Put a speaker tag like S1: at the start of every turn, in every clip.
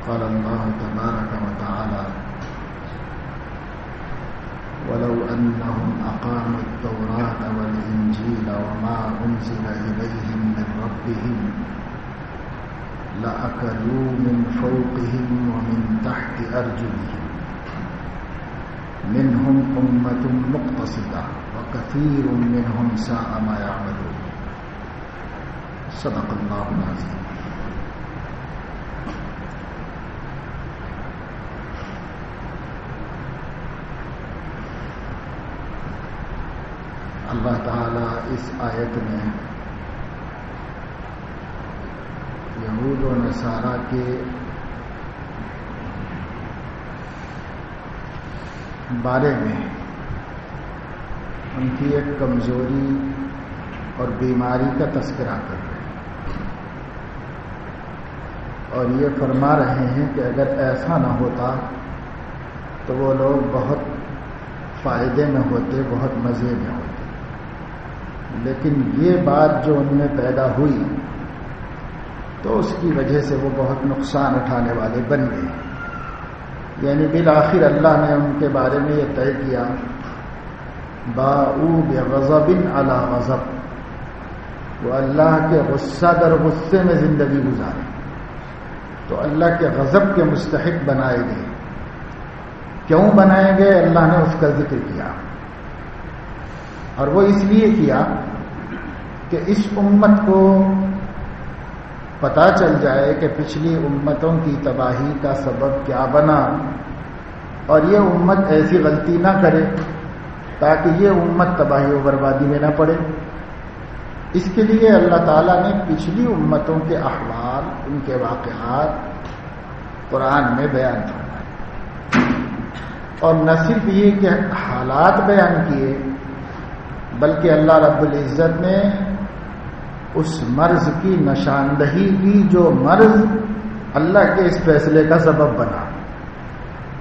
S1: قال الله تبارك وتعالى: ولو أنهم أقاموا التوراة والإنجيل وما أنزل إليهم من ربهم لأكلوا من فوقهم ومن تحت أرجلهم منهم أمة مقتصدة وكثير منهم ساء ما يعملون. صدق الله العظيم. اللہ تعالیٰ اس آیت میں یہود و نصارہ کے بارے میں ان کی ایک کمزوری اور بیماری کا تذکرہ کر رہے ہیں، اور یہ فرما رہے ہیں کہ اگر ایسا نہ ہوتا تو وہ لوگ بہت فائدے میں ہوتے، بہت مزے میں ہوتے، لیکن یہ بات جو ان میں پیدا ہوئی تو اس کی وجہ سے وہ بہت نقصان اٹھانے والے بن گئے. یعنی بالآخر اللہ نے ان کے بارے میں یہ طے کیا، باءوا بغضب علی غضب، وہ اللہ کے غصہ در غصے میں زندگی گزارے تو اللہ کے غضب کے مستحق بنائے گئے. کیوں بنائے گئے؟ اللہ نے اس کا ذکر کیا، اور وہ اس لیے کیا کہ اس امت کو پتہ چل جائے کہ پچھلی امتوں کی تباہی کا سبب کیا بنا، اور یہ امت ایسی غلطی نہ کرے تاکہ یہ امت تباہی و بربادی میں نہ پڑے. اس کے لیے اللہ تعالیٰ نے پچھلی امتوں کے احوال، ان کے واقعات قرآن میں بیان فرمائے، اور نہ صرف یہ کہ حالات بیان کیے بلکہ اللہ رب العزت نے اس مرض کی نشاندہی کی جو مرض اللہ کے اس فیصلے کا سبب بنا.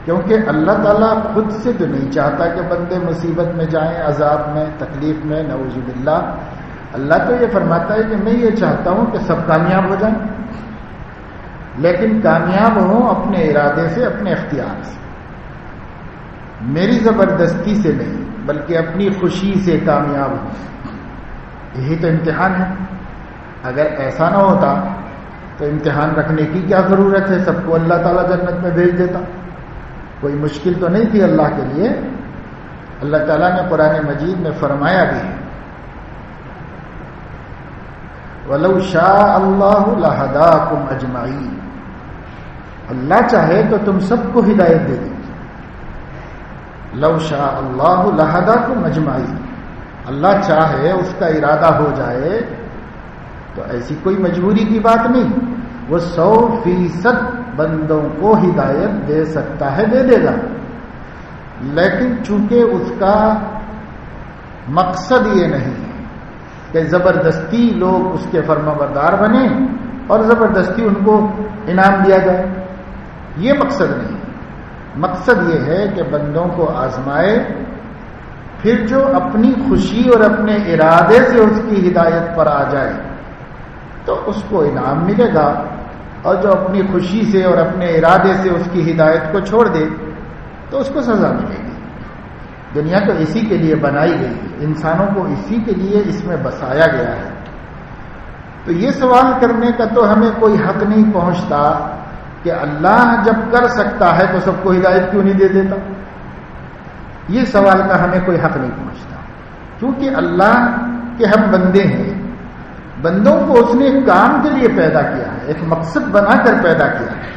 S1: کیونکہ اللہ تعالیٰ خود سے تو نہیں چاہتا کہ بندے مصیبت میں جائیں، عذاب میں، تکلیف میں، نعوذ باللہ. اللہ تو یہ فرماتا ہے کہ میں یہ چاہتا ہوں کہ سب کامیاب ہو جائیں، لیکن کامیاب ہوں اپنے ارادے سے، اپنے اختیار سے، میری زبردستی سے نہیں بلکہ اپنی خوشی سے کامیاب ہوں. یہی تو امتحان ہے. اگر ایسا نہ ہوتا تو امتحان رکھنے کی کیا ضرورت ہے؟ سب کو اللہ تعالیٰ جنت میں بھیج دیتا. کوئی مشکل تو نہیں تھی اللہ کے لیے. اللہ تعالیٰ نے قرآن مجید میں فرمایا بھی ہے، وَلَوْ شَاءَ اللَّهُ لَهَدَاكُمْ أَجْمَعِينَ. اللہ چاہے تو تم سب کو ہدایت دے دے. لَوْ شَاءَ اللَّهُ لَهَدَاكُمْ أَجْمَعِينَ. اللہ چاہے، اس کا ارادہ ہو جائے تو ایسی کوئی مجبوری کی بات نہیں. وہ 100% بندوں کو ہدایت دے سکتا ہے، دے دے گا، لیکن چونکہ اس کا مقصد یہ نہیں ہے کہ زبردستی لوگ اس کے فرمانبردار بنے اور زبردستی ان کو انعام دیا جائے. یہ مقصد نہیں. مقصد یہ ہے کہ بندوں کو آزمائے، پھر جو اپنی خوشی اور اپنے ارادے سے اس کی ہدایت پر آ جائے تو اس کو انعام ملے گا، اور جو اپنی خوشی سے اور اپنے ارادے سے اس کی ہدایت کو چھوڑ دے تو اس کو سزا ملے گی. دنیا تو اسی کے لیے بنائی گئی ہے، انسانوں کو اسی کے لیے اس میں بسایا گیا ہے. تو یہ سوال کرنے کا تو ہمیں کوئی حق نہیں پہنچتا کہ اللہ جب کر سکتا ہے تو سب کو ہدایت کیوں نہیں دے دیتا. یہ سوال کا ہمیں کوئی حق نہیں پہنچتا، کیونکہ اللہ کے ہم بندے ہیں. بندوں کو اس نے ایک کام کے لیے پیدا کیا ہے، ایک مقصد بنا کر پیدا کیا ہے.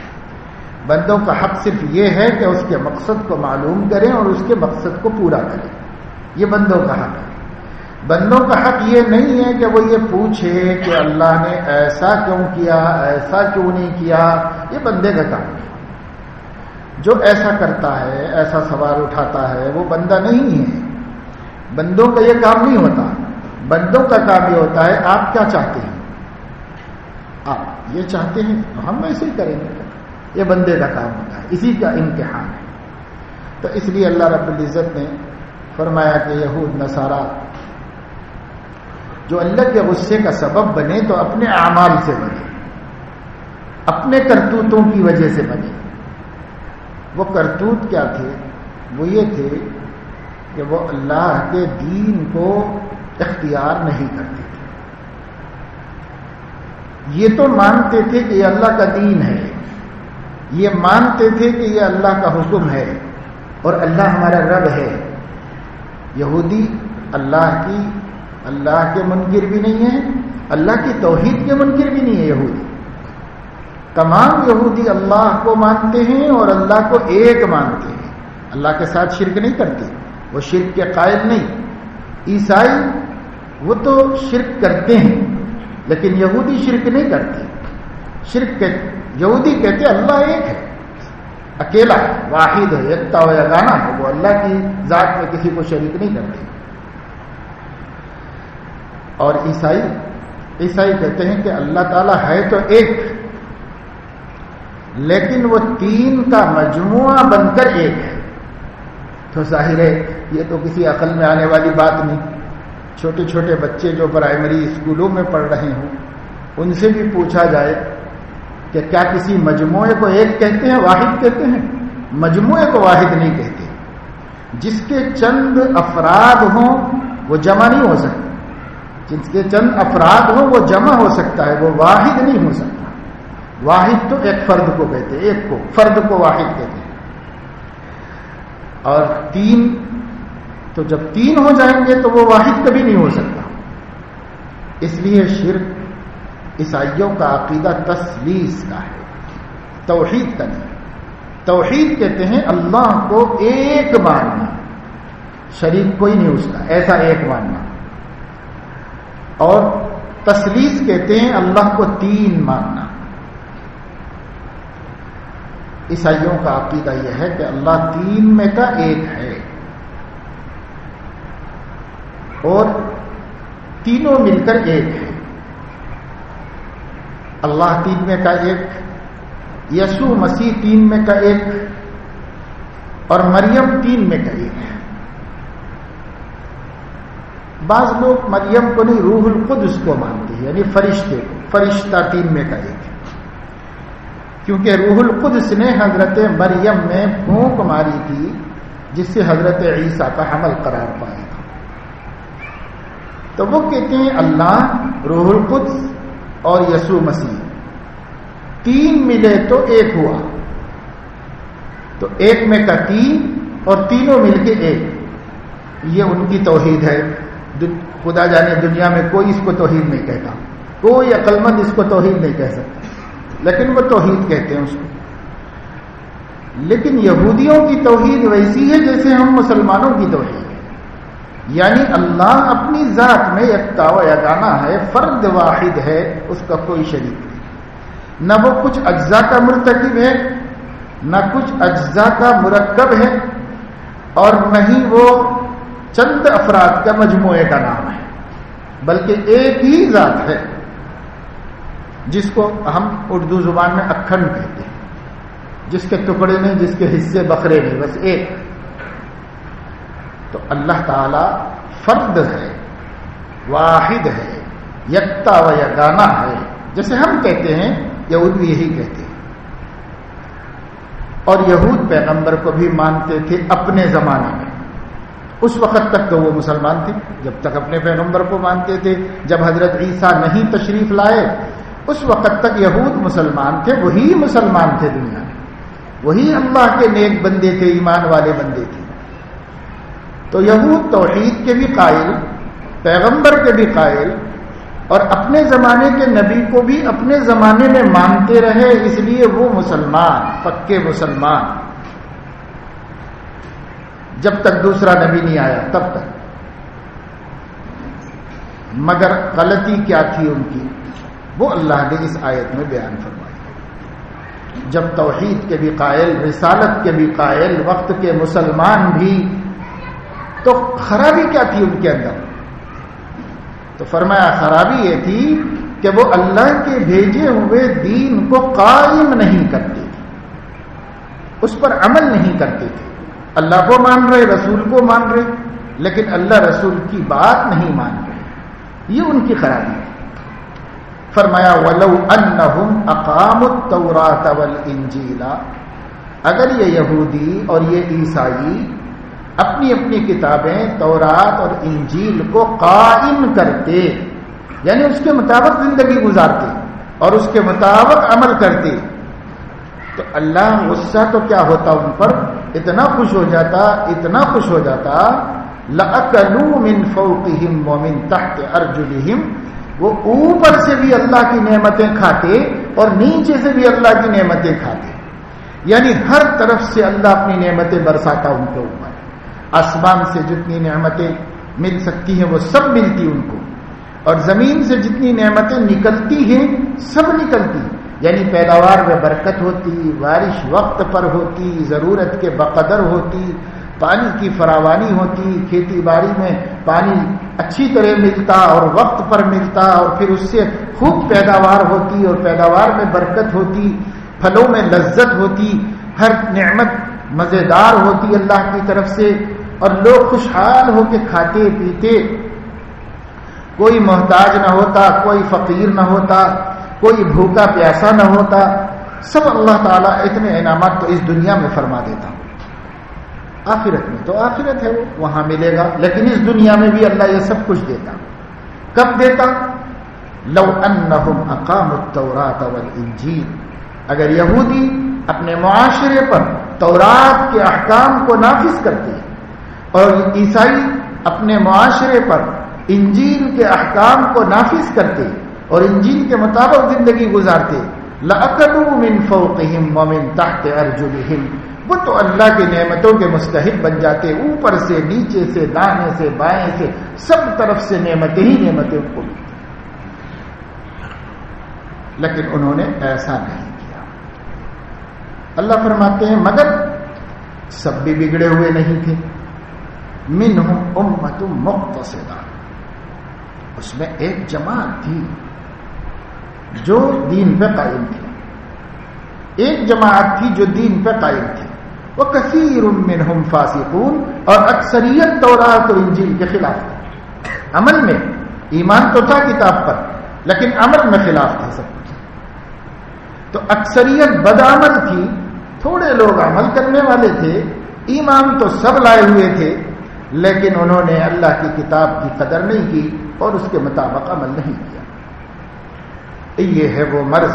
S1: بندوں کا حق صرف یہ ہے کہ اس کے مقصد کو معلوم کریں اور اس کے مقصد کو پورا کریں. یہ بندوں کا حق ہے. بندوں کا حق یہ نہیں ہے کہ وہ یہ پوچھے کہ اللہ نے ایسا کیوں کیا، ایسا کیوں نہیں کیا. یہ بندے کا کام ہے. جو ایسا کرتا ہے، ایسا سوال اٹھاتا ہے، وہ بندہ نہیں ہے. بندوں کا یہ کام نہیں ہوتا. بندوں کا کام یہ ہوتا ہے آپ کیا چاہتے ہیں، آپ یہ چاہتے ہیں تو ہم ایسے ہی کریں گے. یہ بندے کا کام ہوتا ہے، اسی کا امتحان ہے. تو اس لیے اللہ رب العزت نے فرمایا کہ یہود نصارہ جو اللہ کے غصے کا سبب بنے تو اپنے اعمال سے بنے. اپنے کرتوتوں کی وجہ سے بنے. وہ کرتوت کیا تھے؟ وہ یہ تھے کہ وہ اللہ کے دین کو اختیار نہیں کرتے تھے. یہ تو مانتے تھے کہ یہ اللہ کا دین ہے، یہ مانتے تھے کہ یہ اللہ کا حکم ہے اور اللہ ہمارا رب ہے. یہودی اللہ کے منکر بھی نہیں ہے، اللہ کی توحید کے منکر بھی نہیں ہے. یہودی تمام یہودی اللہ کو مانتے ہیں اور اللہ کو ایک مانتے ہیں، اللہ کے ساتھ شرک نہیں کرتے، وہ شرک کے قائل نہیں. عیسائی وہ تو شرک کرتے ہیں لیکن یہودی شرک نہیں کرتے. یہودی کہتے اللہ ایک ہے، اکیلا ہے، واحد ہے، یکتا و یگانا ہے، وہ اللہ کی ذات میں کسی کو شریک نہیں کرتے. اور عیسائی کہتے ہیں کہ اللہ تعالیٰ ہے تو ایک لیکن وہ تین کا مجموعہ بن کر ایک ہے. تو ظاہر ہے یہ تو کسی عقل میں آنے والی بات نہیں. چھوٹے چھوٹے بچے جو پرائمری اسکولوں میں پڑھ رہے ہوں ان سے بھی پوچھا جائے کہ کیا کسی مجموعے کو ایک کہتے ہیں، واحد کہتے ہیں؟ مجموعے کو واحد نہیں کہتے. جس کے چند افراد ہوں وہ جمع نہیں ہو سکتا، جس کے چند افراد ہوں وہ جمع ہو سکتا ہے، وہ واحد نہیں ہو سکتا. واحد تو ایک فرد کو کہتے ہیں، ایک کو فرد کو واحد کہتے ہیں. اور تین تو جب تین ہو جائیں گے تو وہ واحد کبھی نہیں ہو سکتا. اس لیے شرک عیسائیوں کا عقیدہ تثلیث کا ہے، توحید کا نہیں. توحید کہتے ہیں اللہ کو ایک ماننا، شریک کوئی نہیں اس کا، ایسا ایک ماننا. اور تثلیث کہتے ہیں اللہ کو تین ماننا. عیسائیوں کا عقیدہ یہ ہے کہ اللہ تین میں کا ایک ہے اور تینوں مل کر ایک ہے. اللہ تین میں کا ایک، یسوع مسیح تین میں کا ایک اور مریم تین میں کا ایک ہے. بعض لوگ مریم کو نہیں، روح القدس کو مانتے ہیں، یعنی فرشتے کو، فرشتہ تین میں کا ایک ہے. کیونکہ روح القدس نے حضرت مریم میں پھونک ماری تھی جس سے حضرت عیسیٰ کا حمل قرار پایا تھا. تو وہ کہتے ہیں اللہ، روح القدس اور یسوع مسیح تین ملے تو ایک ہوا. تو ایک میں کا تین اور تینوں مل کے ایک، یہ ان کی توحید ہے. خدا جانے دنیا میں کوئی اس کو توحید نہیں کہتا، کوئی عقل مند اس کو توحید نہیں کہہ سکتا، لیکن وہ توحید کہتے ہیں اس کو. لیکن یہودیوں کی توحید ویسی ہے جیسے ہم مسلمانوں کی توحید ہے، یعنی اللہ اپنی ذات میں یکتا و یگانا ہے، فرد واحد ہے، اس کا کوئی شریک نہیں. نہ وہ کچھ اجزاء کا مرتکب ہے، نہ کچھ اجزاء کا مرکب ہے، اور نہ ہی وہ چند افراد کا مجموعے کا نام ہے، بلکہ ایک ہی ذات ہے جس کو ہم اردو زبان میں اکھنڈ کہتے ہیں، جس کے ٹکڑے نہیں، جس کے حصے بکھرے نہیں، بس ایک. تو اللہ تعالی فرد ہے، واحد ہے، یکتا و یگانا ہے، جیسے ہم کہتے ہیں، یہود بھی یہی کہتے ہیں. اور یہود پیغمبر کو بھی مانتے تھے اپنے زمانے میں. اس وقت تک تو وہ مسلمان تھے جب تک اپنے پیغمبر کو مانتے تھے. جب حضرت عیسیٰ نہیں تشریف لائے اس وقت تک یہود مسلمان تھے، وہی مسلمان تھے دنیا میں، وہی اللہ کے نیک بندے تھے، ایمان والے بندے تھے. تو یہود توحید کے بھی قائل، پیغمبر کے بھی قائل، اور اپنے زمانے کے نبی کو بھی اپنے زمانے میں مانتے رہے، اس لیے وہ مسلمان، پکے مسلمان، جب تک دوسرا نبی نہیں آیا تب تک. مگر غلطی کیا تھی ان کی، وہ اللہ نے اس آیت میں بیان فرمائی. جب توحید کے بھی قائل، رسالت کے بھی قائل، وقت کے مسلمان بھی، تو خرابی کیا تھی ان کے اندر؟ تو فرمایا خرابی یہ تھی کہ وہ اللہ کے بھیجے ہوئے دین کو قائم نہیں کرتے تھے، اس پر عمل نہیں کرتے تھے. اللہ کو مان رہے، رسول کو مان رہے، لیکن اللہ رسول کی بات نہیں مان رہے. یہ ان کی خرابی ہے. فرمایا وَلَوْ أَنَّهُمْ أَقَامُوا التَّوْرَاةَ وَالْإِنْجِيلَ، اگر یہ یہودی اور یہ عیسائی اپنی اپنی کتابیں تورات اور انجیل کو قائم کرتے، یعنی اس کے مطابق زندگی گزارتے اور اس کے مطابق عمل کرتے، تو اللہ غصہ تو کیا ہوتا ان پر، اتنا خوش ہو جاتا، اتنا خوش ہو جاتا، لَأَكَلُوا مِنْ فَوْقِهِمْ وَمِنْ تَحْتِ أَرْجُلِهِمْ، وہ اوپر سے بھی اللہ کی نعمتیں کھاتے اور نیچے سے بھی اللہ کی نعمتیں کھاتے، یعنی ہر طرف سے اللہ اپنی نعمتیں برساتا ان کے اوپر، آسمان سے جتنی نعمتیں مل سکتی ہیں وہ سب ملتی ان کو، اور زمین سے جتنی نعمتیں نکلتی ہیں سب نکلتی، یعنی پیداوار میں برکت ہوتی، بارش وقت پر ہوتی، ضرورت کے بقدر ہوتی، پانی کی فراوانی ہوتی، کھیتی باڑی میں پانی اچھی طرح ملتا اور وقت پر ملتا، اور پھر اس سے خوب پیداوار ہوتی اور پیداوار میں برکت ہوتی، پھلوں میں لذت ہوتی، ہر نعمت مزیدار ہوتی اللہ کی طرف سے، اور لوگ خوشحال ہو کے کھاتے پیتے، کوئی محتاج نہ ہوتا، کوئی فقیر نہ ہوتا، کوئی بھوکا پیاسا نہ ہوتا، سب اللہ تعالیٰ اتنے انعامات تو اس دنیا میں فرما دیتا، آخرت میں تو آخرت ہے وہ وہاں ملے گا، لیکن اس دنیا میں بھی اللہ یہ سب کچھ دیتا، کب دیتا؟ لو انہم اقاموا التوراۃ والانجیل، اگر یہودی اپنے معاشرے پر تورات کے احکام کو نافذ کرتے اور عیسائی اپنے معاشرے پر انجیل کے احکام کو نافذ کرتے اور انجیل کے مطابق زندگی گزارتے، لَأَكَلُوا مِنْ فَوْقِهِمْ وَمِنْ تَحْتِ أَرْجُلِهِمْ، وہ تو اللہ کی نعمتوں کے مستحق بن جاتے، اوپر سے نیچے سے دانے سے بائیں سے سب طرف سے نعمتیں ہی نعمتیں ان کو ملتی، لیکن انہوں نے ایسا نہیں کیا۔ اللہ فرماتے ہیں مگر سب بھی بگڑے ہوئے نہیں تھے، منہم امۃ مقتصدہ، اس میں ایک جماعت تھی جو دین پہ قائم تھی، ایک جماعت تھی جو دین پہ قائم تھی، وَكَثِيرٌ مِّنْهُمْ فَاسِقُونَ، اور اکثریت تورات اور انجیل کے خلاف تھی، عمل میں ایمان تو تھا کتاب پر لیکن عمل میں خلاف تھا سب کچھ، تو اکثریت بدعمل تھی، تھوڑے لوگ عمل کرنے والے تھے، ایمان تو سب لائے ہوئے تھے، لیکن انہوں نے اللہ کی کتاب کی قدر نہیں کی اور اس کے مطابق عمل نہیں کیا۔ یہ ہے وہ مرض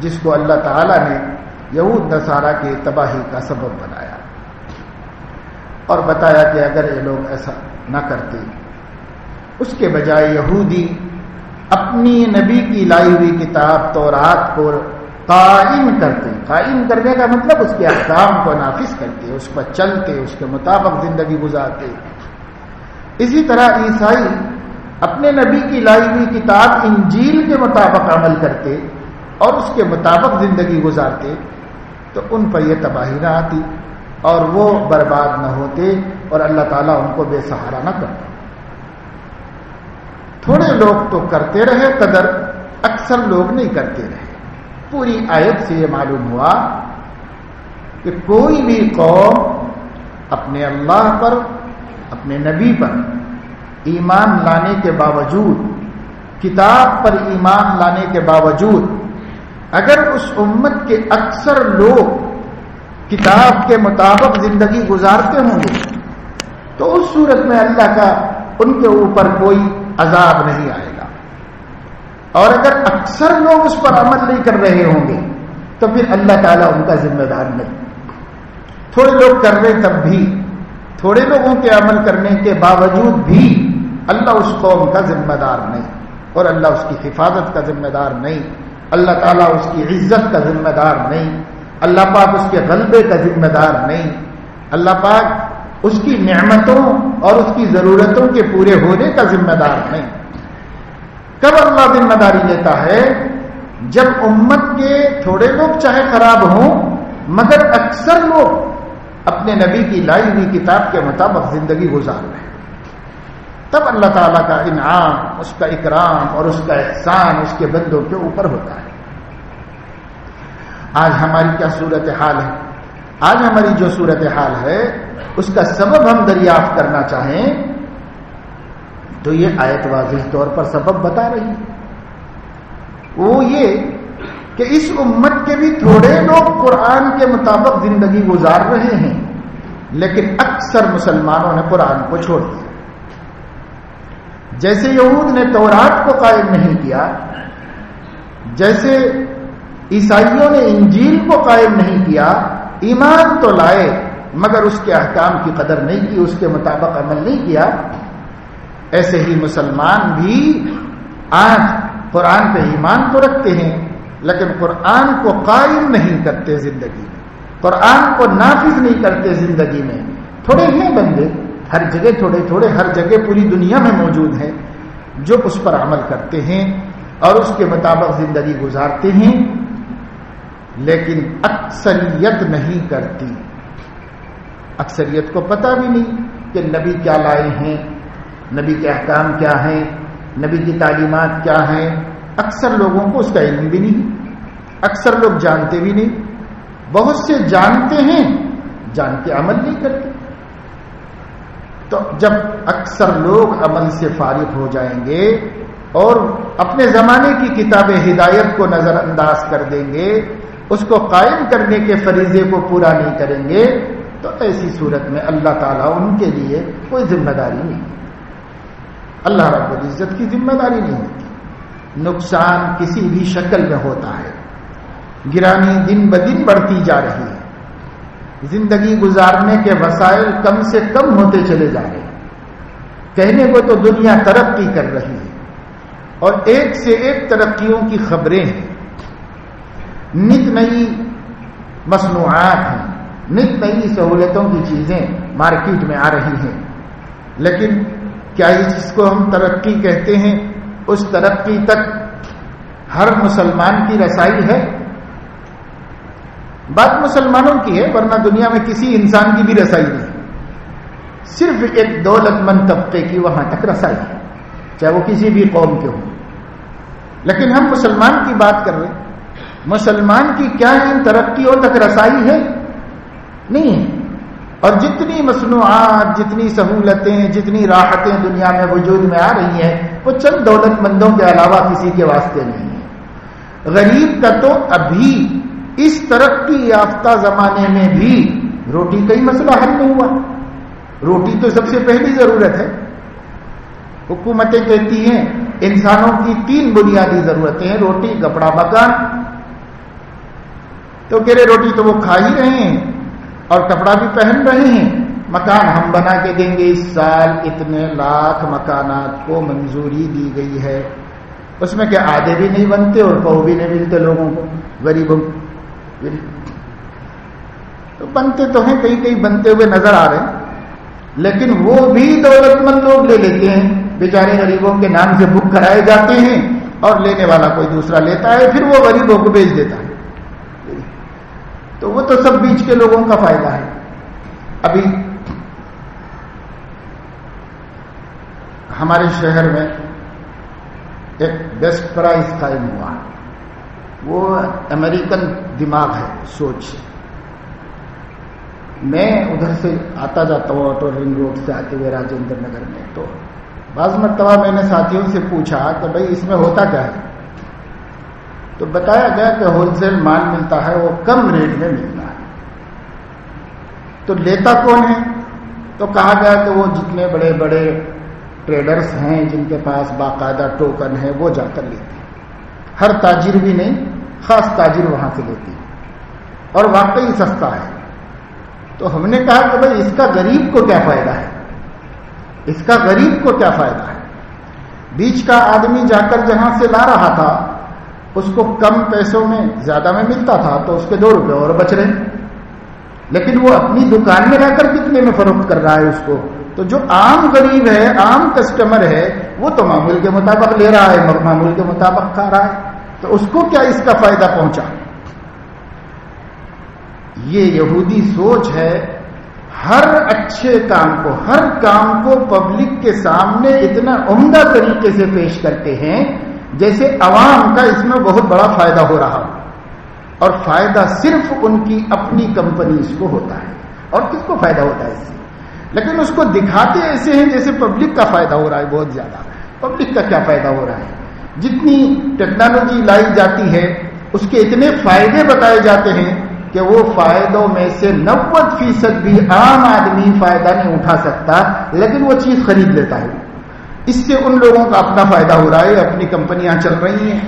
S1: جس کو اللہ تعالیٰ نے یہود نصارہ کی تباہی کا سبب بنایا، اور بتایا کہ اگر یہ لوگ ایسا نہ کرتے، اس کے بجائے یہودی اپنی نبی کی لائی ہوئی کتاب تورات کو قائم کرتے، قائم کرنے کا مطلب اس کے احکام کو نافذ کرتے، اس پر چلتے، اس کے مطابق زندگی گزارتے۔ اسی طرح عیسائی اپنے نبی کی لائی ہوئی کتاب انجیل کے مطابق عمل کرتے اور اس کے مطابق زندگی گزارتے، تو ان پر یہ تباہی نہ آتی اور وہ برباد نہ ہوتے اور اللہ تعالیٰ ان کو بے سہارا نہ کرتا۔ تھوڑے لوگ تو کرتے رہے قدر، اکثر لوگ نہیں کرتے رہے۔ پوری آیت سے یہ معلوم ہوا کہ کوئی بھی قوم اپنے اللہ پر، اپنے نبی پر ایمان لانے کے باوجود، کتاب پر ایمان لانے کے باوجود، اگر اس امت کے اکثر لوگ کتاب کے مطابق زندگی گزارتے ہوں گے تو اس صورت میں اللہ کا ان کے اوپر کوئی عذاب نہیں آئے گا، اور اگر اکثر لوگ اس پر عمل نہیں کر رہے ہوں گے تو پھر اللہ تعالیٰ ان کا ذمہ دار نہیں۔ تھوڑے لوگ کر رہے تب بھی، تھوڑے لوگوں کے عمل کرنے کے باوجود بھی اللہ اس قوم کا ذمہ دار نہیں، اور اللہ اس کی حفاظت کا ذمہ دار نہیں، اللہ تعالیٰ اس کی عزت کا ذمہ دار نہیں، اللہ پاک اس کے غلبے کا ذمہ دار نہیں، اللہ پاک اس کی نعمتوں اور اس کی ضرورتوں کے پورے ہونے کا ذمہ دار نہیں۔ کب اللہ ذمہ داری لیتا ہے؟ جب امت کے تھوڑے لوگ چاہے خراب ہوں مگر اکثر لوگ اپنے نبی کی لائی ہوئی کتاب کے مطابق زندگی گزار رہے ہیں، تب اللہ تعالیٰ کا انعام، اس کا اکرام اور اس کا احسان اس کے بندوں کے اوپر ہوتا ہے۔ آج ہماری کیا صورتحال ہے؟ آج ہماری جو صورتحال ہے اس کا سبب ہم دریافت کرنا چاہیں تو یہ آیت واضح طور پر سبب بتا رہی ہے۔ وہ یہ کہ اس امت کے بھی تھوڑے لوگ قرآن کے مطابق زندگی گزار رہے ہیں، لیکن اکثر مسلمانوں نے قرآن کو چھوڑ دیا۔ جیسے یہود نے تورات کو قائم نہیں کیا، جیسے عیسائیوں نے انجیل کو قائم نہیں کیا، ایمان تو لائے مگر اس کے احکام کی قدر نہیں کی، اس کے مطابق عمل نہیں کیا، ایسے ہی مسلمان بھی آج قرآن پہ ایمان تو رکھتے ہیں لیکن قرآن کو قائم نہیں کرتے زندگی میں، قرآن کو نافذ نہیں کرتے زندگی میں۔ تھوڑے ہیں بندے، ہر جگہ تھوڑے ہر جگہ پوری دنیا میں موجود ہیں جو اس پر عمل کرتے ہیں اور اس کے مطابق زندگی گزارتے ہیں، لیکن اکثریت نہیں کرتی۔ اکثریت کو پتہ بھی نہیں کہ نبی کیا لائے ہیں، نبی کے احکام کیا ہیں، نبی کی تعلیمات کیا ہیں۔ اکثر لوگوں کو اس کا علم بھی نہیں، اکثر لوگ جانتے بھی نہیں، بہت سے جانتے ہیں جان کے عمل نہیں کرتے۔ تو جب اکثر لوگ عمل سے فارغ ہو جائیں گے اور اپنے زمانے کی کتاب ہدایت کو نظر انداز کر دیں گے، اس کو قائم کرنے کے فریضے کو پورا نہیں کریں گے، تو ایسی صورت میں اللہ تعالیٰ ان کے لیے کوئی ذمہ داری نہیں، اللہ رب العزت کی ذمہ داری نہیں ہوتی۔ نقصان کسی بھی شکل میں ہوتا ہے، گرانی دن بدن بڑھتی جا رہی ہے، زندگی گزارنے کے وسائل کم سے کم ہوتے چلے جا رہے ہیں۔ کہنے کو تو دنیا ترقی کر رہی ہے اور ایک سے ایک ترقیوں کی خبریں ہیں، نت نئی مصنوعات ہیں، نت نئی سہولتوں کی چیزیں مارکیٹ میں آ رہی ہیں، لیکن کیا جس کو ہم ترقی کہتے ہیں اس ترقی تک ہر مسلمان کی رسائی ہے؟ بات مسلمانوں کی ہے، ورنہ دنیا میں کسی انسان کی بھی رسائی نہیں، صرف ایک دولت مند طبقے کی وہاں تک رسائی ہے، چاہے وہ کسی بھی قوم کے ہوں۔ لیکن ہم مسلمان کی بات کر رہے ہیں، مسلمان کی کیا ان ترقیوں تک رسائی ہے؟ نہیں ہے۔ اور جتنی مصنوعات، جتنی سہولتیں، جتنی راحتیں دنیا میں وجود میں آ رہی ہیں، وہ چند دولت مندوں کے علاوہ کسی کے واسطے نہیں ہے۔ غریب کا تو ابھی اس ترقی یافتہ زمانے میں بھی روٹی کا ہی مسئلہ حل نہیں ہوا۔ روٹی تو سب سے پہلی ضرورت ہے۔ حکومتیں کہتی ہیں انسانوں کی 3 بنیادی ضرورتیں ہیں، روٹی، کپڑا، مکان۔ تو کہہ رہے روٹی تو وہ کھا ہی رہے ہیں اور کپڑا بھی پہن رہے ہیں، مکان ہم بنا کے دیں گے، اس سال اتنے لاکھ مکانات کو منظوری دی گئی ہے، اس میں کیا آدھے بھی نہیں بنتے اور پاؤ بھی نہیں ملتے لوگوں کو، غریبوں کو۔ تو بنتے تو ہیں، کئی کئی بنتے ہوئے نظر آ رہے ہیں، لیکن وہ بھی دولت مند لوگ لے لیتے ہیں، بیچارے غریبوں کے نام سے بک کرائے جاتے ہیں اور لینے والا کوئی دوسرا لیتا ہے، پھر وہ غریبوں کو بیچ دیتا ہے۔ تو وہ تو سب بیچ کے لوگوں کا فائدہ ہے۔ ابھی ہمارے شہر میں ایک بیسٹ پرائز قائم ہوا، وہ امریکن دماغ ہے، سوچ۔ میں ادھر سے آتا جاتا ہوں آٹو رنگ روڈ سے آتے ہوئے راجندر نگر میں، تو بعض مرتبہ میں نے ساتھیوں سے پوچھا کہ بھائی اس میں ہوتا کیا ہے، تو بتایا گیا کہ ہول سیل مال ملتا ہے، وہ کم ریٹ میں ملتا ہے۔ تو لیتا کون ہے؟ تو کہا گیا کہ وہ جتنے بڑے بڑے ٹریڈرز ہیں جن کے پاس باقاعدہ ٹوکن ہے وہ جا کر لیتے ہیں، ہر تاجر بھی نہیں، خاص تاجر وہاں سے لیتی ہے، اور واقعی سستا ہے۔ تو ہم نے کہا کہ بھائی اس کا غریب کو کیا فائدہ ہے، اس کا غریب کو کیا فائدہ ہے؟ بیچ کا آدمی جا کر جہاں سے لا رہا تھا اس کو کم پیسوں میں زیادہ میں ملتا تھا تو اس کے 2 روپے اور بچ رہے، لیکن وہ اپنی دکان میں رہ کر کتنے میں فروخت کر رہا ہے اس کو؟ تو جو عام غریب ہے، عام کسٹمر ہے، وہ تو معمول کے مطابق لے رہا ہے، معمول کے مطابق کھا رہا ہے، تو اس کو کیا اس کا فائدہ پہنچا؟ یہ یہودی سوچ ہے۔ ہر اچھے کام کو، ہر کام کو پبلک کے سامنے اتنا عمدہ طریقے سے پیش کرتے ہیں جیسے عوام کا اس میں بہت بڑا فائدہ ہو رہا ہو، اور فائدہ صرف ان کی اپنی کمپنیز کو ہوتا ہے، اور کس کو فائدہ ہوتا ہے اس سے؟ لیکن اس کو دکھاتے ایسے ہیں جیسے پبلک کا فائدہ ہو رہا ہے بہت زیادہ۔ پبلک کا کیا فائدہ ہو رہا ہے؟ جتنی ٹیکنالوجی لائی جاتی ہے اس کے اتنے فائدے بتائے جاتے ہیں کہ وہ فائدوں میں سے 90% بھی عام آدمی فائدہ نہیں اٹھا سکتا، لیکن وہ چیز خرید لیتا ہے۔ اس سے ان لوگوں کا اپنا فائدہ ہو رہا ہے، اپنی کمپنیاں چل رہی ہیں،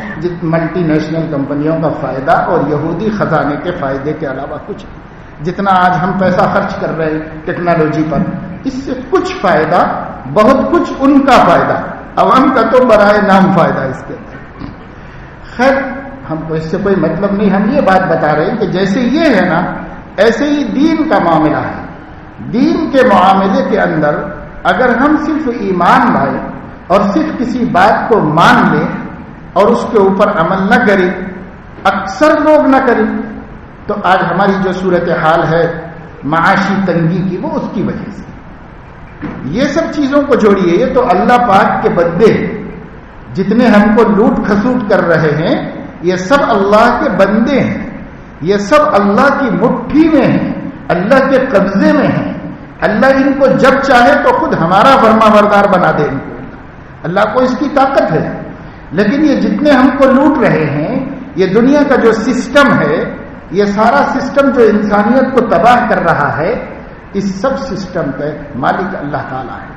S1: ملٹی نیشنل کمپنیوں کا فائدہ اور یہودی خزانے کے فائدے کے علاوہ کچھ نہیں۔ جتنا آج ہم پیسہ خرچ کر رہے ہیں ٹیکنالوجی پر، اس سے کچھ فائدہ، بہت کچھ ان کا فائدہ، عوام کا تو برائے نام فائدہ اس کے اندر۔ خیر، ہم کو اس سے کوئی مطلب نہیں، ہم یہ بات بتا رہے ہیں کہ جیسے یہ ہے نا، ایسے ہی دین کا معاملہ ہے۔ دین کے معاملے کے اندر اگر ہم صرف ایمان لائیں اور صرف کسی بات کو مان لیں اور اس کے اوپر عمل نہ کریں، اکثر لوگ نہ کریں، تو آج ہماری جو صورتحال ہے معاشی تنگی کی، وہ اس کی وجہ سے۔ یہ سب چیزوں کو چھوڑیے، یہ تو اللہ پاک کے بندے جتنے ہم کو لوٹ کھسوٹ کر رہے ہیں، یہ سب اللہ کے بندے ہیں، یہ سب اللہ کی مٹھی میں ہیں، اللہ کے قبضے میں ہیں۔ اللہ ان کو جب چاہے تو خود ہمارا فرما بردار بنا دے ان کو، اللہ کو اس کی طاقت ہے۔ لیکن یہ جتنے ہم کو لوٹ رہے ہیں، یہ دنیا کا جو سسٹم ہے، یہ سارا سسٹم جو انسانیت کو تباہ کر رہا ہے، اس سب سسٹم کا مالک اللہ تعالیٰ ہے،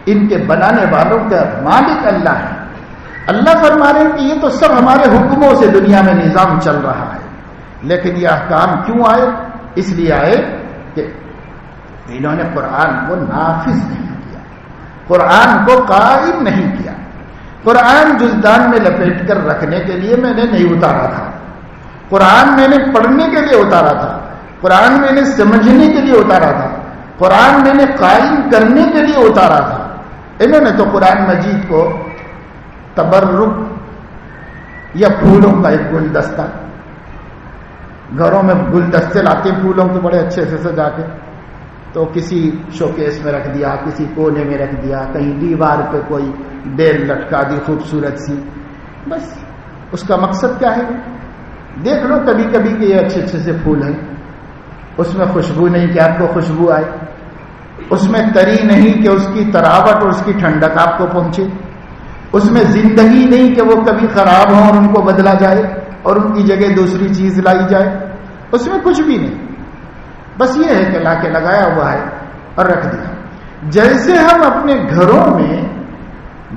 S1: ان کے بنانے والوں کا مالک اللہ ہے۔ اللہ فرما رہے ہیں کہ یہ تو سب ہمارے حکموں سے دنیا میں نظام چل رہا ہے، لیکن یہ احکام کیوں آئے؟ اس لیے آئے کہ انہوں نے قرآن کو نافذ نہیں کیا، قرآن کو قائم نہیں کیا۔ قرآن جزدان میں لپیٹ کر رکھنے کے لیے میں نے نہیں اتارا تھا، قرآن میں نے پڑھنے کے لیے اتارا تھا، قرآن میں نے سمجھنے کے لیے اتارا تھا، قرآن میں نے قائم کرنے کے لیے اتارا تھا۔ انہوں نے تو قرآن مجید کو تبرک یا پھولوں کا ایک گلدستہ، گھروں میں گلدستے لاتے پھولوں کے بڑے اچھے سے سجا کے، تو کسی شوکیس میں رکھ دیا، کسی کونے میں رکھ دیا، کہیں دیوار پہ کوئی بیل لٹکا دی خوبصورت سی، بس اس کا مقصد کیا ہے؟ دیکھ لو کبھی کبھی کہ یہ اچھے اچھے سے پھول ہیں، اس میں خوشبو نہیں کہ آپ کو خوشبو آئے، اس میں تری نہیں کہ اس کی تراوٹ اور اس کی ٹھنڈک آپ کو پہنچے، اس میں زندگی نہیں کہ وہ کبھی خراب ہوں اور ان کو بدلا جائے اور ان کی جگہ دوسری چیز لائی جائے، اس میں کچھ بھی نہیں، بس یہ ہے کہ لا کے لگایا ہوا ہے اور رکھ دیا۔ جیسے ہم اپنے گھروں میں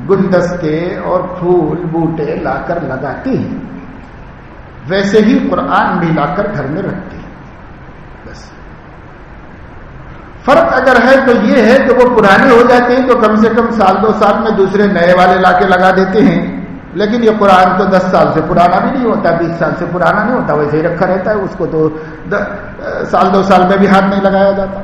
S1: گلدستے اور پھول بوٹے لا کر لگاتے ہیں، ویسے ہی قرآن بھی لا کر گھر میں رکھتے ہیں۔ بس فرق اگر ہے تو یہ ہے کہ وہ پرانے ہو جاتے ہیں تو کم سے کم سال 2 سال میں دوسرے نئے والے لا کے لگا دیتے ہیں، لیکن یہ قرآن تو 10 سال سے پرانا بھی نہیں ہوتا، 20 سال سے پرانا نہیں ہوتا، ویسے ہی رکھا رہتا ہے، اس کو تو سال 2 سال میں بھی ہاتھ نہیں لگایا جاتا۔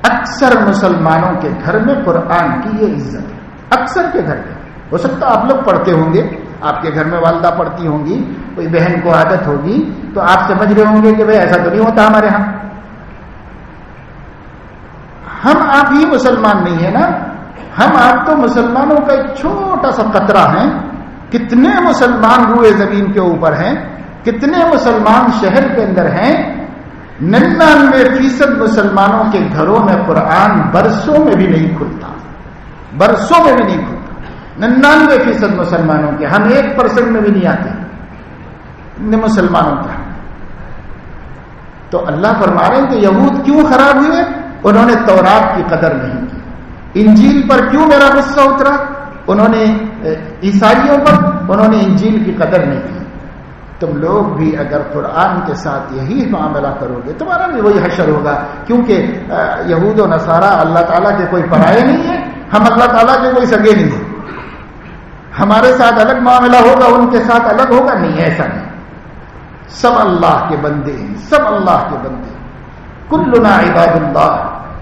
S1: اکثر مسلمانوں کے گھر میں قرآن کی یہ عزت ہے، اکثر کے گھر میں۔ ہو سکتا آپ لوگ پڑھتے ہوں گے، آپ کے گھر میں والدہ پڑھتی ہوں گی، کوئی بہن کو عادت ہوگی، تو آپ سمجھ رہے ہوں گے کہ بھئی ایسا تو نہیں ہوتا ہمارے ہاں۔ ہم آپ ہی مسلمان نہیں ہیں نا، ہم آپ تو مسلمانوں کا ایک چھوٹا سا قطرہ ہیں۔ کتنے مسلمان روئے زمین کے اوپر ہیں، کتنے مسلمان شہر کے اندر ہیں، 99% مسلمانوں کے گھروں میں قرآن برسوں میں بھی نہیں کھلتا، برسوں میں بھی نہیں کھلتا۔ 99% مسلمانوں کے، ہم 1% میں بھی نہیں آتے مسلمانوں کا۔ تو اللہ فرما رہے ہیں کہ یہود کیوں خراب ہوئے؟ انہوں نے تورات کی قدر نہیں کی۔ انجیل پر کیوں میرا غصہ اترا؟ انہوں نے عیسائیوں پر انہوں نے انجیل کی قدر نہیں کی۔ تم لوگ بھی اگر قرآن کے ساتھ یہی معاملہ کرو گے، تمہارا بھی وہی حشر ہوگا، کیونکہ یہود و نصارہ اللہ تعالیٰ کے کوئی پرائے نہیں ہیں، ہم اللہ تعالیٰ کے کوئی سگے نہیں ہیں۔ ہمارے ساتھ الگ معاملہ ہوگا، ان کے ساتھ الگ ہوگا؟ نہیں، ایسا نہیں۔ سب اللہ کے بندے ہیں، سب اللہ کے بندے ہیں۔ کلنا عباد اللہ،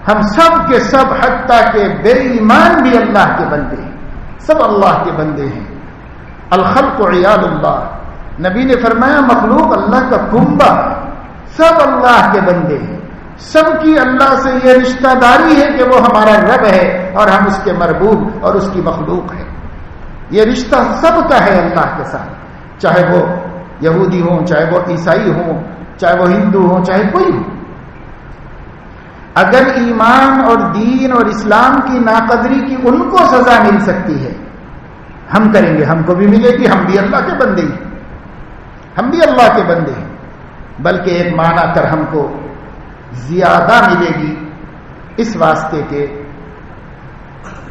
S1: ہم سب کے سب حتیٰ کہ بے ایمان بھی اللہ کے بندے ہیں، سب اللہ کے بندے ہیں۔ الخلق عیال اللہ، نبی نے فرمایا مخلوق اللہ کا کنبہ ہے، سب اللہ کے بندے ہیں، سب کی اللہ سے یہ رشتہ داری ہے کہ وہ ہمارا رب ہے اور ہم اس کے مربوب اور اس کی مخلوق ہے۔ یہ رشتہ سب کا ہے اللہ کے ساتھ، چاہے وہ یہودی ہوں، چاہے وہ عیسائی ہوں، چاہے وہ ہندو ہوں، چاہے کوئی ہو۔ اگر ایمان اور دین اور اسلام کی ناقدری کی ان کو سزا مل سکتی ہے، ہم کریں گے ہم کو بھی ملے گی، ہم بھی اللہ کے بندے ہیں، ہم بھی اللہ کے بندے ہیں، بلکہ ایک معنی کر ہم کو زیادہ ملے گی اس واسطے کے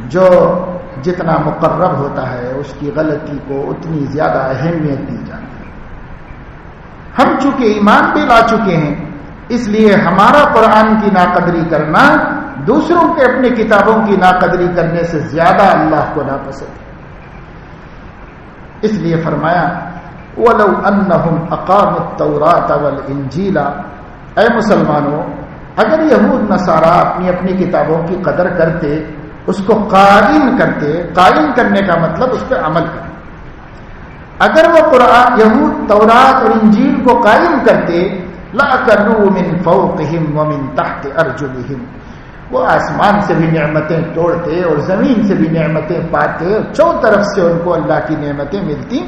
S1: جو جتنا مقرب ہوتا ہے اس کی غلطی کو اتنی زیادہ اہمیت دی جاتی ہے۔ ہم چونکہ ایمان بھی لا چکے ہیں، اس لیے ہمارا قرآن کی ناقدری کرنا دوسروں کے اپنی کتابوں کی ناقدری کرنے سے زیادہ اللہ کو ناپسند ہے۔ اس لیے فرمایا وَلَوْ أَنَّهُمْ أَقَامُوا التَّوْرَاةَ وَالْإِنْجِيلَ، اے مسلمانوں اگر یہود نصارہ اپنی کتابوں کی قدر کرتے، اس کو قائم کرتے، قائم کرنے کا مطلب اس پہ عمل کرتے، اگر وہ قرآن یہود تورات اور انجیل کو قائم کرتے لَأَكَلُوا مِنْ فَوْقِهِمْ وَمِنْ تَحْتِ أَرْجُلِهِمْ، وہ آسمان سے بھی نعمتیں توڑتے اور زمین سے بھی نعمتیں پاتے، اور چوں طرف سے ان کو اللہ کی نعمتیں ملتی،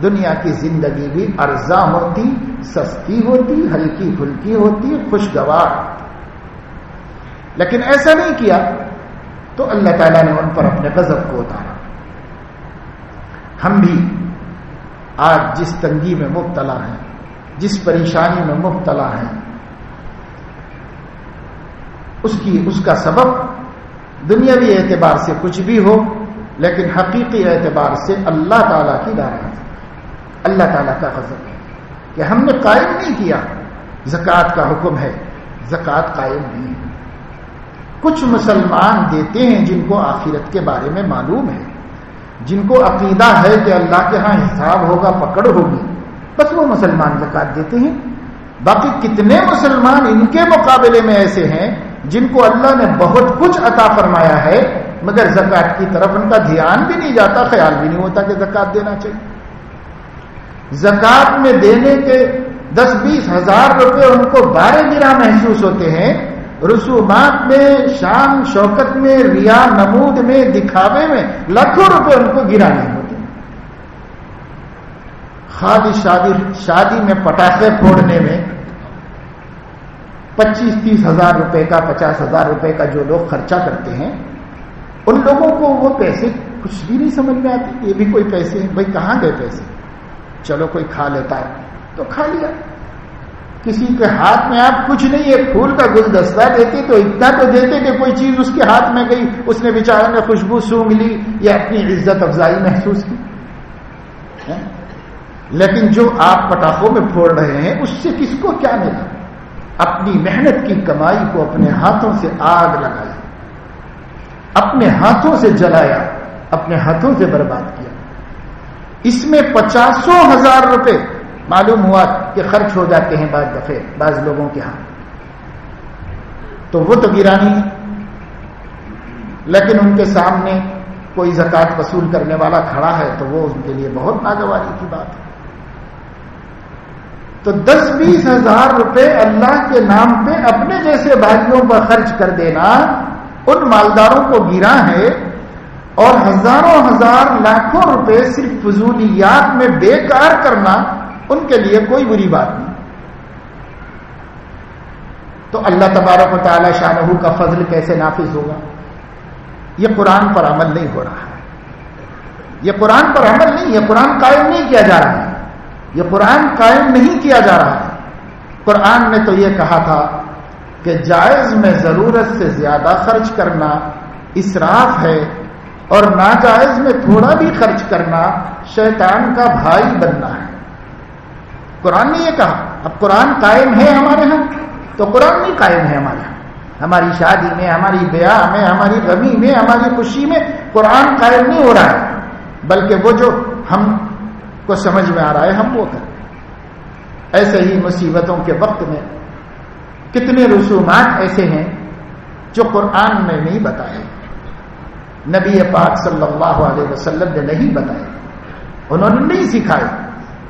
S1: دنیا کی زندگی بھی ارزاں ہوتی، سستی ہوتی، ہلکی پھلکی ہوتی، خوشگوار، لیکن ایسا نہیں کیا تو اللہ تعالیٰ نے ان پر اپنے غضب کو اتارا۔ ہم بھی آج جس تنگی میں مبتلا ہیں، جس پریشانی میں مبتلا ہیں، اس کا سبب دنیاوی اعتبار سے کچھ بھی ہو، لیکن حقیقی اعتبار سے اللہ تعالیٰ کی ناراضگی، اللہ تعالیٰ کا غضب ہے کہ ہم نے قائم نہیں کیا۔ زکوٰۃ کا حکم ہے، زکوٰۃ قائم نہیں ہے۔ کچھ مسلمان دیتے ہیں جن کو آخرت کے بارے میں معلوم ہے، جن کو عقیدہ ہے کہ اللہ کے ہاں حساب ہوگا، پکڑ ہوگی، بس وہ مسلمان زکوٰۃ دیتے ہیں۔ باقی کتنے مسلمان ان کے مقابلے میں ایسے ہیں جن کو اللہ نے بہت کچھ عطا فرمایا ہے، مگر زکوٰۃ کی طرف ان کا دھیان بھی نہیں جاتا، خیال بھی نہیں ہوتا کہ زکوٰۃ دینا چاہیے۔ زکوٰۃ میں دینے کے 10-20 ہزار روپے ان کو 12 گرا محسوس ہوتے ہیں، رسومات میں، شان شوکت میں، ریا نمود میں، دکھاوے میں لاکھوں روپے ان کو گرا نہیں ہوتے۔ خالی شادی میں پٹاخے پھوڑنے میں 25-30 ہزار روپے کا، 50 ہزار روپے کا جو لوگ خرچہ کرتے ہیں، ان لوگوں کو وہ پیسے کچھ بھی نہیں سمجھ میں آتے، یہ بھی کوئی پیسے ہیں، بھائی کہاں گئے پیسے؟ چلو کوئی کھا لیتا ہے تو کھا لیا، کسی کے ہاتھ میں آپ کچھ نہیں، ایک پھول کا گلدستہ دیتے تو اتنا تو دیتے کہ کوئی چیز اس کے ہاتھ میں گئی، اس نے بیچارے نے خوشبو سونگھ لی یا اپنی عزت افزائی محسوس کی۔ لیکن جو آپ پٹاخوں میں پھوڑ رہے ہیں اس سے کس کو کیا ملا؟ اپنی محنت کی کمائی کو اپنے ہاتھوں سے آگ لگائی، اپنے ہاتھوں سے جلایا، اپنے ہاتھوں سے برباد کیا۔ اس میں 50,000 روپے معلوم ہوا کہ خرچ ہو جاتے ہیں بعض دفعے بعض لوگوں کے ہاں، تو وہ تو گرانی ہے، لیکن ان کے سامنے کوئی زکوٰۃ وصول کرنے والا کھڑا ہے تو وہ ان کے لیے بہت ناگواری کی بات ہے۔ تو 10-20 ہزار روپے اللہ کے نام پہ اپنے جیسے بھائیوں پر خرچ کر دینا ان مالداروں کو گرا ہے، اور ہزاروں ہزار لاکھوں روپے صرف فضولیات میں بیکار کرنا ان کے لیے کوئی بری بات نہیں۔ تو اللہ تبارک و تعالی شانہ کا فضل کیسے نافذ ہوگا؟ یہ قرآن پر عمل نہیں ہو رہا ہے، یہ قرآن پر عمل نہیں، یہ قرآن قائم نہیں کیا جا رہا ہے، یہ قرآن قائم نہیں کیا جا رہا ہے۔ قرآن نے تو یہ کہا تھا کہ جائز میں ضرورت سے زیادہ خرچ کرنا اسراف ہے، اور ناجائز میں تھوڑا بھی خرچ کرنا شیطان کا بھائی بننا ہے۔ قرآن نے یہ کہا۔ اب قرآن قائم ہے ہمارے ہاں تو قرآن نہیں قائم ہے ہمارے ہاں، ہماری شادی میں، ہماری بیاہ میں، ہماری غمی میں، ہماری خوشی میں قرآن قائم نہیں ہو رہا ہے، بلکہ وہ جو ہم کو سمجھ میں آ رہا ہے ہم وہ کریں۔ ایسے ہی مصیبتوں کے وقت میں کتنے رسومات ایسے ہیں جو قرآن میں نہیں بتائے، نبی پاک صلی اللہ علیہ وسلم نے نہیں بتائے، انہوں نے نہیں سکھائے،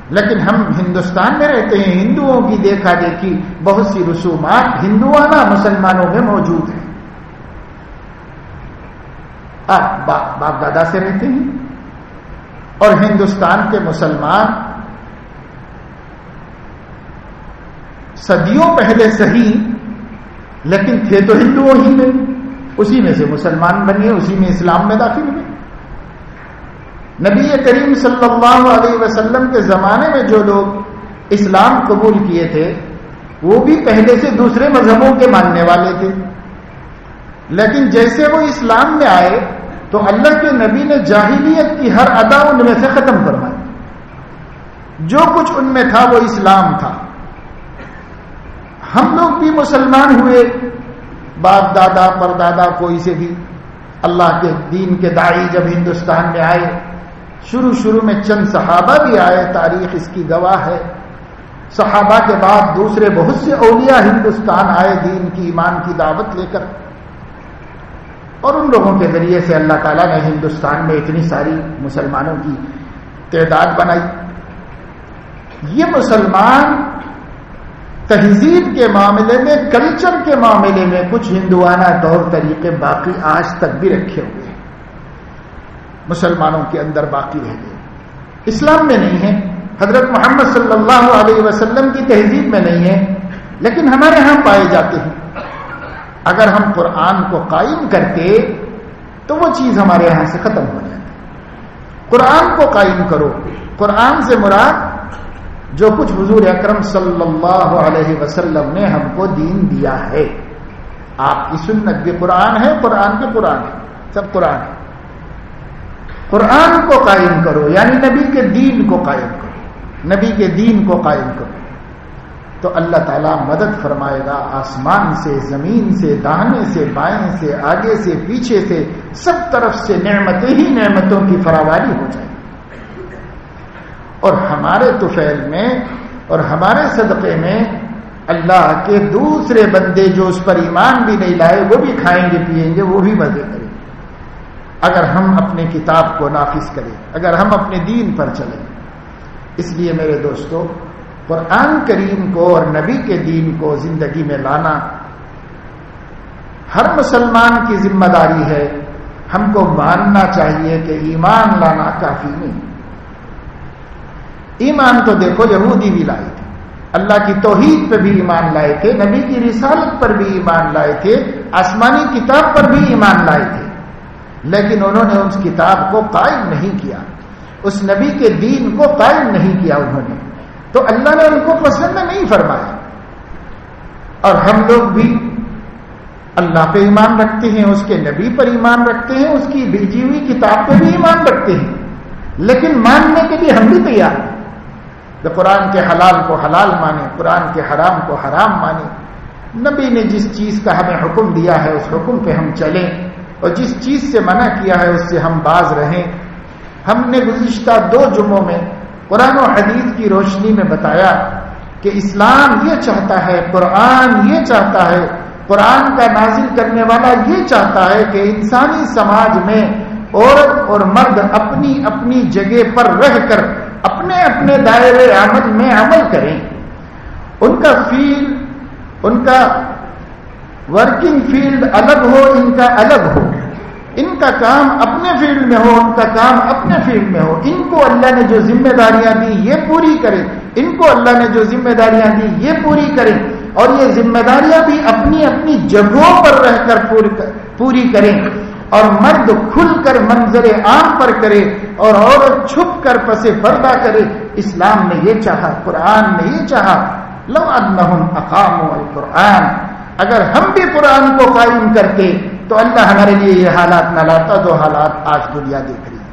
S1: لیکن ہم ہندوستان میں رہتے ہیں، ہندوؤں کی دیکھا دیکھی بہت سی رسومات ہندوانہ مسلمانوں میں موجود ہیں۔ آپ باپ دادا سے رہتے ہیں، اور ہندوستان کے مسلمان صدیوں پہلے صحیح، لیکن تھے تو ہندوؤں ہی میں، اسی میں سے مسلمان بنیے، اسی میں اسلام میں داخل ہوئے۔ نبی کریم صلی اللہ علیہ وسلم کے زمانے میں جو لوگ اسلام قبول کیے تھے وہ بھی پہلے سے دوسرے مذہبوں کے ماننے والے تھے، لیکن جیسے وہ اسلام میں آئے تو اللہ کے نبی نے جاہلیت کی ہر ادا ان میں سے ختم کروائی، جو کچھ ان میں تھا وہ اسلام تھا۔ ہم لوگ بھی مسلمان ہوئے، باپ دادا پردادا کوئی سے بھی اللہ کے دین کے داعی جب ہندوستان میں آئے، شروع میں چند صحابہ بھی آئے، تاریخ اس کی گواہ ہے۔ صحابہ کے بعد دوسرے بہت سے اولیاء ہندوستان آئے دین کی ایمان کی دعوت لے کر، اور ان لوگوں کے ذریعے سے اللہ تعالیٰ نے ہندوستان میں اتنی ساری مسلمانوں کی تعداد بنائی۔ یہ مسلمان تہذیب کے معاملے میں، کلچر کے معاملے میں کچھ ہندوانہ طور طریقے باقی آج تک بھی رکھے ہوئے ہیں، مسلمانوں کے اندر باقی رہ گئے، اسلام میں نہیں ہے، حضرت محمد صلی اللہ علیہ وسلم کی تہذیب میں نہیں ہے، لیکن ہمارے ہاں پائے جاتے ہیں۔ اگر ہم قرآن کو قائم کرتے تو وہ چیز ہمارے یہاں سے ختم ہو جاتی۔ قرآن کو قائم کرو، قرآن سے مراد جو کچھ حضور اکرم صلی اللہ علیہ وسلم نے ہم کو دین دیا ہے، آپ کی سنت بھی قرآن ہے، قرآن کے قرآن ہے، سب قرآن ہے۔ قرآن کو قائم کرو، یعنی نبی کے دین کو قائم کرو، نبی کے دین کو قائم کرو تو اللہ تعالیٰ مدد فرمائے گا، آسمان سے، زمین سے، داہنے سے، بائیں سے، آگے سے، پیچھے سے، سب طرف سے نعمتیں ہی نعمتوں کی فراوانی ہو جائے گی۔ اور ہمارے طفیل میں اور ہمارے صدقے میں اللہ کے دوسرے بندے جو اس پر ایمان بھی نہیں لائے وہ بھی کھائیں گے، پیئیں گے، وہ بھی مزے کریں گے، اگر ہم اپنے کتاب کو نافذ کریں، اگر ہم اپنے دین پر چلیں۔ اس لیے میرے دوستو، قرآن کریم کو اور نبی کے دین کو زندگی میں لانا ہر مسلمان کی ذمہ داری ہے۔ ہم کو ماننا چاہیے کہ ایمان لانا کافی نہیں۔ ایمان تو دیکھو یہودی بھی لائے تھے، اللہ کی توحید پہ بھی ایمان لائے تھے، نبی کی رسالت پر بھی ایمان لائے تھے، آسمانی کتاب پر بھی ایمان لائے تھے، لیکن انہوں نے اس کتاب کو قائم نہیں کیا، اس نبی کے دین کو قائم نہیں کیا انہوں نے، تو اللہ نے ان کو پسند نہیں فرمایا۔ اور ہم لوگ بھی اللہ پہ ایمان رکھتے ہیں، اس کے نبی پر ایمان رکھتے ہیں، اس کی بھیجی ہوئی کتاب پہ بھی ایمان رکھتے ہیں، لیکن ماننے کے لیے ہم بھی تیار ہیں کہ قرآن کے حلال کو حلال مانیں، قرآن کے حرام کو حرام مانیں، نبی نے جس چیز کا ہمیں حکم دیا ہے اس حکم پہ ہم چلیں، اور جس چیز سے منع کیا ہے اس سے ہم باز رہیں۔ ہم نے گزشتہ 2 جمعوں میں قرآن و حدیث کی روشنی میں بتایا کہ اسلام یہ چاہتا ہے، قرآن یہ چاہتا ہے، قرآن کا نازل کرنے والا یہ چاہتا ہے کہ انسانی سماج میں عورت اور مرد اپنی اپنی جگہ پر رہ کر اپنے اپنے دائرے عمل میں عمل کریں، ان کا فیلڈ، ان کا ورکنگ فیلڈ الگ ہو، ان کا الگ ہو، ان کا کام اپنے فیلڈ میں ہو، ان کا کام اپنے فیلڈ میں ہو، ان کو اللہ نے جو ذمہ داریاں دی یہ پوری کریں، ان کو اللہ نے جو ذمہ داریاں دی یہ پوری کریں، اور یہ ذمہ داریاں بھی اپنی اپنی جگہوں پر رہ کر پوری کریں، اور مرد کھل کر منظر عام پر کرے اور عورت چھپ کر پس پردہ کرے۔ اسلام نے یہ چاہا، قرآن نے یہ چاہا، لو انہم اقاموا القرآن، اگر ہم بھی قرآن کو قائم کرتے تو اللہ ہمارے لیے یہ حالات نہ لاتا جو حالات آج دنیا دیکھ رہی ہے،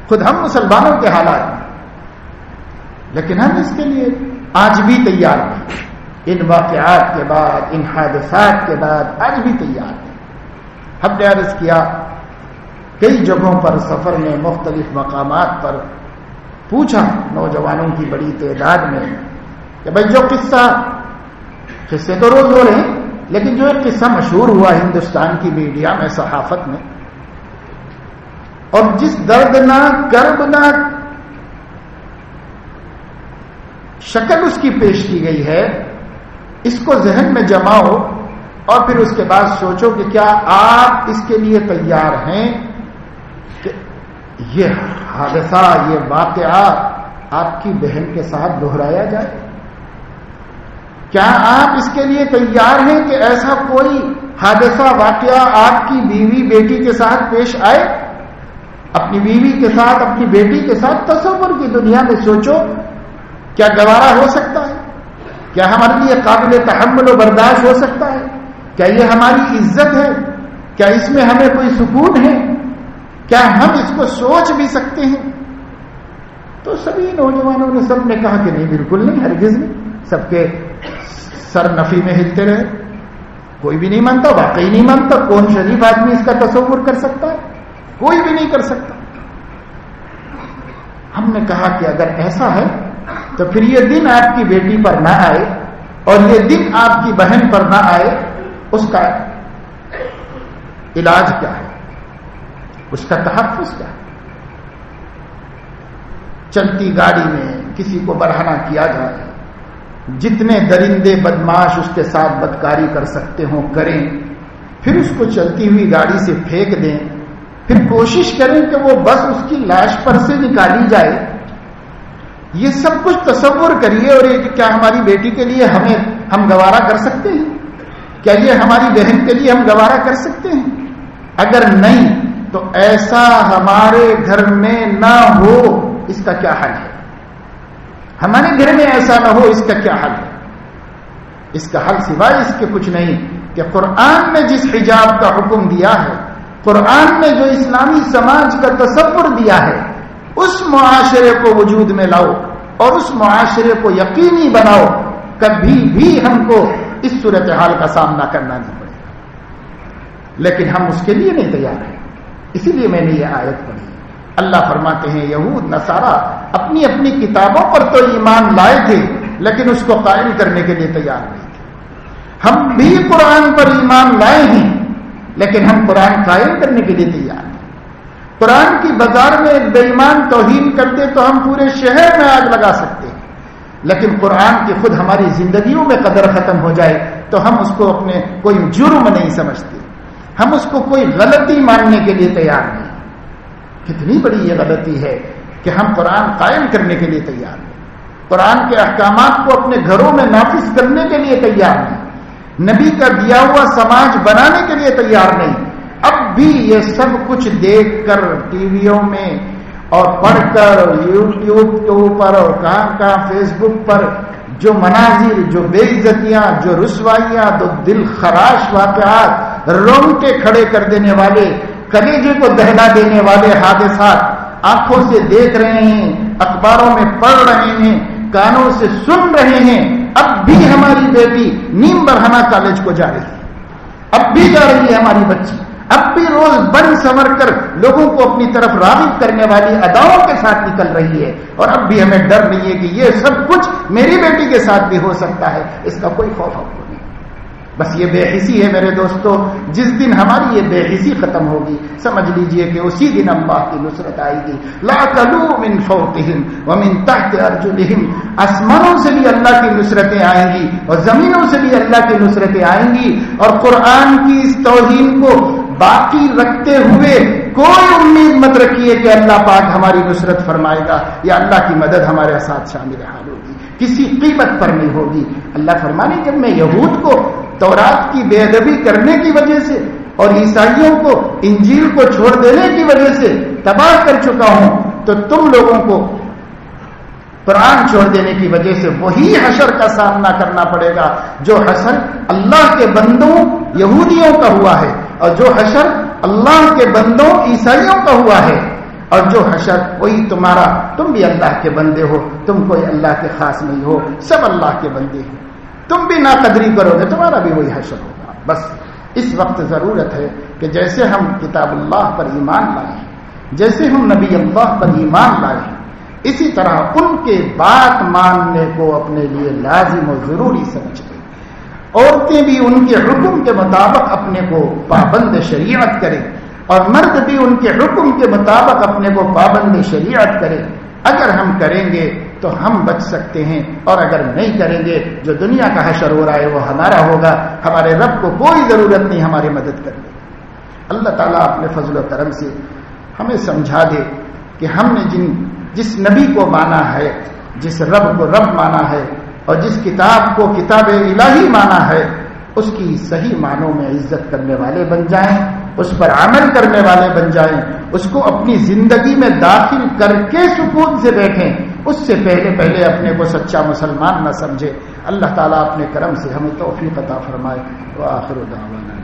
S1: خود ہم مسلمانوں کے حالات ہیں، لیکن ہم اس کے لیے آج بھی تیار ہیں، ان واقعات کے بعد، ان حادثات کے بعد آج بھی تیار ہیں۔ ہم نے عرض کیا کئی جگہوں پر سفر میں مختلف مقامات پر پوچھا نوجوانوں کی بڑی تعداد میں کہ بھائی جو قصے تو روز ہو رہے ہیں، لیکن جو ایک قصہ مشہور ہوا ہندوستان کی میڈیا میں، صحافت میں، اور جس دردناک کربناک شکل اس کی پیش کی گئی ہے، اس کو ذہن میں جماؤ اور پھر اس کے بعد سوچو کہ کیا آپ اس کے لیے تیار ہیں کہ یہ حادثہ، یہ واقعہ آپ کی بہن کے ساتھ دہرایا جائے؟ کیا آپ اس کے لیے تیار ہیں کہ ایسا کوئی حادثہ، واقعہ آپ کی بیوی بیٹی کے ساتھ پیش آئے؟ اپنی بیوی کے ساتھ، اپنی بیٹی کے ساتھ تصور کی دنیا میں سوچو، کیا گوارا ہو سکتا ہے؟ کیا ہمارے لیے قابل تحمل و برداشت ہو سکتا ہے؟ کیا یہ ہماری عزت ہے؟ کیا اس میں ہمیں کوئی سکون ہے؟ کیا ہم اس کو سوچ بھی سکتے ہیں؟ تو سبھی نوجوانوں نے، سب نے کہا کہ نہیں، بالکل نہیں، ہرگز نہیں. سب کے سر نفی میں ہلتے رہے. کوئی بھی نہیں مانتا، واقعی نہیں مانتا. کون شریف آدمی اس کا تصور کر سکتا ہے؟ کوئی بھی نہیں کر سکتا. ہم نے کہا کہ اگر ایسا ہے تو پھر یہ دن آپ کی بیٹی پر نہ آئے اور یہ دن آپ کی بہن پر نہ آئے، اس کا علاج کیا ہے؟ اس کا تحفظ کیا ہے؟ چلتی گاڑی میں کسی کو برہنہ کیا جائے، جتنے درندے بدماش اس کے ساتھ بدکاری کر سکتے ہوں کریں، پھر اس کو چلتی ہوئی گاڑی سے پھینک دیں، پھر کوشش کریں کہ وہ بس اس کی لاش پر سے نکالی جائے. یہ سب کچھ تصور کریے، اور یہ کیا ہماری بیٹی کے لیے ہم گوارا کر سکتے ہیں؟ کیا یہ ہماری بہن کے لیے ہم گوارا کر سکتے ہیں؟ اگر نہیں تو ایسا ہمارے گھر میں نہ ہو، اس کا کیا حل ہے؟ ہمارے گھر میں ایسا نہ ہو، اس کا کیا حل ہے؟ اس کا حل سوائے اس کے کچھ نہیں کہ قرآن نے جس حجاب کا حکم دیا ہے، قرآن نے جو اسلامی سماج کا تصور دیا ہے، اس معاشرے کو وجود میں لاؤ اور اس معاشرے کو یقینی بناؤ. کبھی بھی ہم کو اس صورتحال کا سامنا کرنا نہیں پڑے گا. لیکن ہم اس کے لیے نہیں تیار ہیں. اسی لیے میں نے یہ آیت پڑھی. اللہ فرماتے ہیں یہود نصارہ اپنی اپنی کتابوں پر تو ایمان لائے تھے، لیکن اس کو قائم کرنے کے لیے تیار نہیں تھے. ہم بھی قرآن پر ایمان لائے ہیں، لیکن ہم قرآن قائم کرنے کے لیے تیار نہیں. قرآن کی بازار میں ایک بے ایمان توہین کرتے تو ہم پورے شہر میں آگ لگا سکتے ہیں، لیکن قرآن کی خود ہماری زندگیوں میں قدر ختم ہو جائے تو ہم اس کو اپنے کوئی جرم نہیں سمجھتے، ہم اس کو کوئی غلطی ماننے کے لیے تیار نہیں. کتنی بڑی یہ غلطی ہے کہ ہم قرآن قائم کرنے کے لیے تیار نہیں، قرآن کے احکامات کو اپنے گھروں میں نافذ کرنے کے لیے تیار نہیں، نبی کا دیا ہوا سماج بنانے کے لیے تیار نہیں. اب بھی یہ سب کچھ دیکھ کر ٹی ویوں میں اور پڑھ کر یوٹیوب کے اوپر اور کہاں فیس بک پر جو مناظر، جو بے عزتیاں، جو رسوائیاں، جو دل خراش واقعات، رونگٹے کھڑے کر دینے والے، کلیجے کو دہلا دینے والے حادثات آنکھوں سے دیکھ رہے ہیں، اخباروں میں پڑھ رہے ہیں، کانوں سے سن رہے ہیں. اب بھی ہماری بیٹی نیم برہنہ کالج کو جا رہی ہے، اب بھی جا رہی ہے ہماری بچی، اب بھی روز بن سنور کر لوگوں کو اپنی طرف راغب کرنے والی اداؤں کے ساتھ نکل رہی ہے. اور اب بھی ہمیں ڈر نہیں ہے کہ یہ سب کچھ میری بیٹی کے ساتھ بھی ہو سکتا ہے. اس کا کوئی خوف ہم کو نہیں. بس یہ بے حسی ہے میرے دوستو. جس دن ہماری یہ بے حسی ختم ہوگی، سمجھ لیجئے کہ اسی دن اللہ کی نصرت آئے گی. لا تلو من فوقہم ومن تحت ارجلہم. آسمانوں سے بھی اللہ کی نصرتیں آئیں گی اور زمینوں سے بھی اللہ کی نصرتیں آئیں گی. اور قرآن کی اس توہین کو باقی رکھتے ہوئے کوئی امید مت رکھیے کہ اللہ پاک ہماری نصرت فرمائے گا یا اللہ کی مدد ہمارے ساتھ شامل حال ہوگی. کسی قیمت پر نہیں ہوگی. اللہ فرمانے جب میں یہود کو تورات کی بے ادبی کرنے کی وجہ سے اور عیسائیوں کو انجیل کو چھوڑ دینے کی وجہ سے تباہ کر چکا ہوں، تو تم لوگوں کو قرآن چھوڑ دینے کی وجہ سے وہی حشر کا سامنا کرنا پڑے گا جو حشر اللہ کے بندوں یہودیوں کا ہوا ہے، اور جو حشر اللہ کے بندوں عیسائیوں کا ہوا ہے، اور جو حشر وہی تمہارا. تم بھی اللہ کے بندے ہو، تم کوئی اللہ کے خاص نہیں ہو، سب اللہ کے بندے ہیں. تم بھی ناقدری کرو گے، تمہارا بھی وہی حشر ہوگا. بس اس وقت ضرورت ہے کہ جیسے ہم کتاب اللہ پر ایمان لائے ہیں، جیسے ہم نبی اللہ پر ایمان لائے ہیں، اسی طرح ان کے بات ماننے کو اپنے لیے لازم و ضروری سمجھ لیں. عورتیں بھی ان کے حکم کے مطابق اپنے کو پابند شریعت کریں، اور مرد بھی ان کے حکم کے مطابق اپنے کو پابند شریعت کریں. اگر ہم کریں گے تو ہم بچ سکتے ہیں، اور اگر نہیں کریں گے جو دنیا کا حشر ہو رہا ہے وہ ہمارا ہوگا. ہمارے رب کو کوئی ضرورت نہیں ہماری مدد کرنے. اللہ تعالیٰ اپنے فضل و کرم سے ہمیں سمجھا دے کہ ہم نے جس نبی کو مانا ہے، جس رب کو رب مانا ہے، اور جس کتاب کو کتاب الہی مانا ہے، اس کی صحیح معنوں میں عزت کرنے والے بن جائیں، اس پر عمل کرنے والے بن جائیں، اس کو اپنی زندگی میں داخل کر کے سکون سے بیٹھیں، اس سے پہلے اپنے کو سچا مسلمان نہ سمجھے۔ اللہ تعالیٰ اپنے کرم سے ہمیں توفیق عطا فرمائے۔ وآخر دعوانا